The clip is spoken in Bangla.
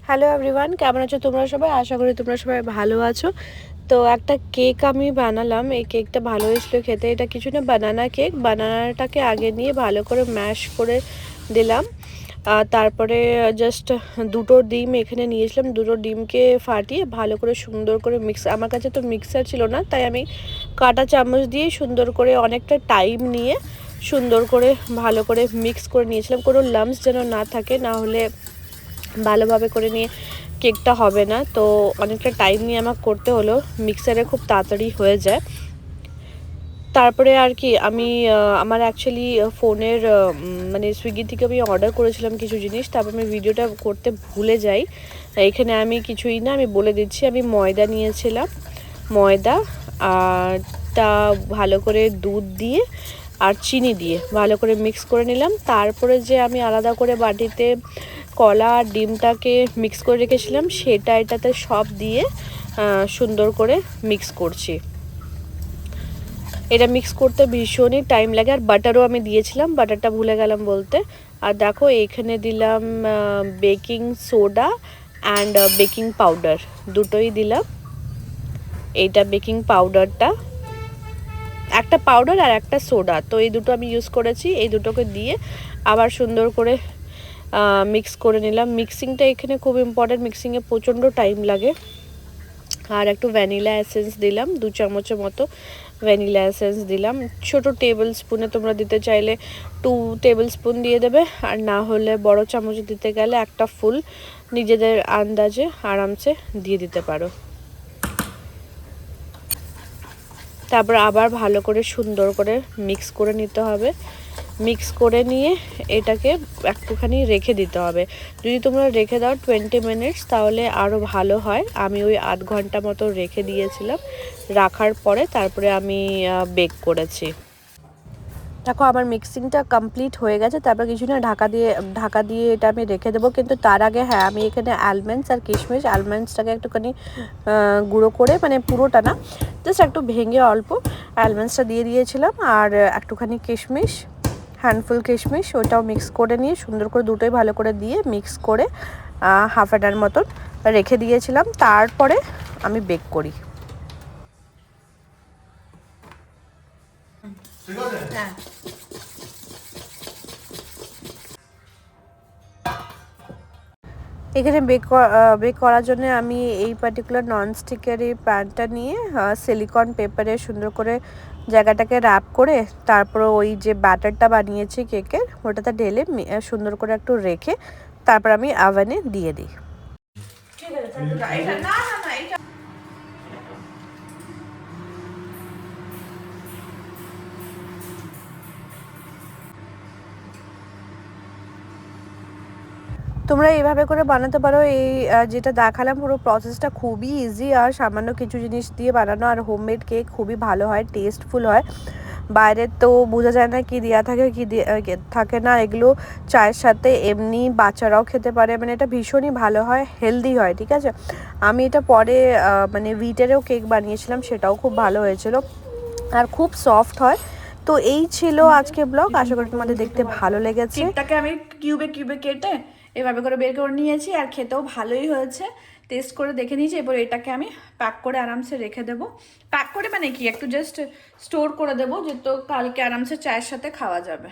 হ্যালো এভরিওয়ান, কেমন আছো তোমরা সবাই? আশা করি তোমরা সবাই ভালো আছো। তো একটা কেক আমি বানালাম, এই কেকটা ভালো হয়েছিল খেতে। এটা কিছু না, বানানা কেক। বানানাটাকে আগে নিয়ে ভালো করে ম্যাশ করে দিলাম। তারপরে জাস্ট দুটো ডিম এখানে নিয়েছিলাম, দুটো ডিমকে ফাটিয়ে ভালো করে সুন্দর করে আমার কাছে তো মিক্সার ছিল না, তাই আমি কাঁটা চামচ দিয়ে সুন্দর করে অনেকটা টাইম নিয়ে সুন্দর করে ভালো করে মিক্স করে নিয়েছিলাম। কোনো লাম্পস যেন না থাকে, না হলে ভালোভাবে করে নিয়ে কেকটা হবে না। তো অনেকটা টাইম নিয়ে আমাকে করতে হলো, মিক্সারে খুব তাড়াতাড়ি হয়ে যায়। তারপরে আর কি আমি আমার অ্যাকচুয়ালি ফোনের মানে সুইগি থেকে আমি অর্ডার করেছিলাম কিছু জিনিস, তারপর আমি ভিডিওটা করতে ভুলে যাই। এখানে আমি কিছুই না, আমি বলে দিচ্ছি। আমি ময়দা নিয়েছিলাম, ময়দা আর তা ভালো করে দুধ দিয়ে আর চিনি দিয়ে ভালো করে মিক্স করে নিলাম। তারপরে যে আমি আলাদা করে বাটিতে কলা আর ডিমটাকে মিক্স করে রেখেছিলাম, সেটা এটাতে সব দিয়ে সুন্দর করে মিক্স করছি। এটা মিক্স করতে ভীষণই টাইম লাগে। আর বাটারও আমি দিয়েছিলাম, বাটারটা ভুলে গেলাম বলতে। আর দেখো এখানে দিলাম baking soda and baking powder, দুটোই দিলাম। এইটা বেকিং পাউডারটা, একটা পাউডার আর একটা সোডা, তো এই দুটো আমি ইউজ করেছি। এই দুটোকে দিয়ে আবার সুন্দর করে মিক্স করে নিলাম। মিক্সিংটা এখানে খুব ইম্পর্টেন্ট, মিক্সিংয়ে প্রচণ্ড টাইম লাগে। আর একটু ভ্যানিলা এসেন্স দিলাম, 2 চামচের মতো ভ্যানিলা এসেন্স দিলাম। ছোটো টেবিল স্পুনে তোমরা দিতে চাইলে 2 টেবিল স্পুন দিয়ে দেবে, আর না হলে বড় চামচ দিতে গেলে একটা ফুল নিজেদের আন্দাজে আরামসে দিয়ে দিতে পারো। তারপর আবার ভালো করে সুন্দর করে মিক্স করে নিতে হবে। মিক্স করে নিয়ে এটাকে একটুখানি রেখে দিতে হবে। যদি তোমরা রেখে দাও 20 মিনিটস তাহলে আরও ভালো হয়। আমি ওই আধ ঘন্টা মতো রেখে দিয়েছিলাম। রাখার পরে তারপরে আমি বেক করেছি। দেখো আমার মিক্সিংটা কমপ্লিট হয়ে গেছে। তারপর কিছু না, ঢাকা দিয়ে এটা আমি রেখে দেবো। কিন্তু তার আগে হ্যাঁ, আমি এখানে আলমন্ডস আর কিশমিশ, আলমন্ডসটাকে একটুখানি গুঁড়ো করে, মানে পুরোটা না, জাস্ট একটু ভেঙে অল্প আলমন্ডসটা দিয়ে দিয়েছিলাম। আর একটুখানি কিশমিশ, হ্যান্ডফুল কিশমিশ, ওটাও মিক্স করে নিয়ে সুন্দর করে দুটোই ভালো করে দিয়ে মিক্স করে হাফ অ্যান আওয়ার মতন রেখে দিয়েছিলাম। তারপরে আমি বেক করি। হ্যাঁ, এখানে বেক করার জন্য আমি এই পার্টিকুলার ননস্টিকের এই প্যানটা নিয়ে সিলিকন পেপারে সুন্দর করে জায়গাটাকে র্যাপ করে, তারপর ওই যে ব্যাটারটা বানিয়েছি কেকের, ওটাতে ঢেলে সুন্দর করে একটু রেখে তারপর আমি ওভেনে দিয়ে দিই। ঠিক আছে, তোমরা এইভাবে করে বানাতে পারো। এই যেটা দেখালাম পুরো প্রসেসটা খুবই ইজি, আর সামান্য কিছু জিনিস দিয়ে বানানো। আর হোমমেড কেক খুবই ভালো হয়, টেস্টফুল হয়। বাইরের তো বোঝা যায় না কি দেওয়া থাকে কি থাকে না। এগুলো চায়ের সাথে এমনি বাচ্চারাও খেতে পারে, মানে এটা ভীষণই ভালো হয়, হেলদি হয়। ঠিক আছে, আমি এটা পরে মানে ভিটেরও কেক বানিয়েছিলাম, সেটাও খুব ভালো হয়েছিল আর খুব সফট হয়। তো এই ছিল আজকে ব্লগ, আশা করি তোমাদের দেখতে ভালো লেগেছে। কেকটাকে আমি কিউবে কিউবে কেটে এভাবে করে বের করে নিয়েছি, আর খেতেও ভালোই হয়েছে। টেস্ট করে দেখে নিয়েছি। এবার এটাকে আমি প্যাক করে আরামসে রেখে দেবো। প্যাক করে মানে কি, একটু জাস্ট স্টোর করে দেবো, যেহেতু কালকে আরামসে চায়ের সাথে খাওয়া যাবে।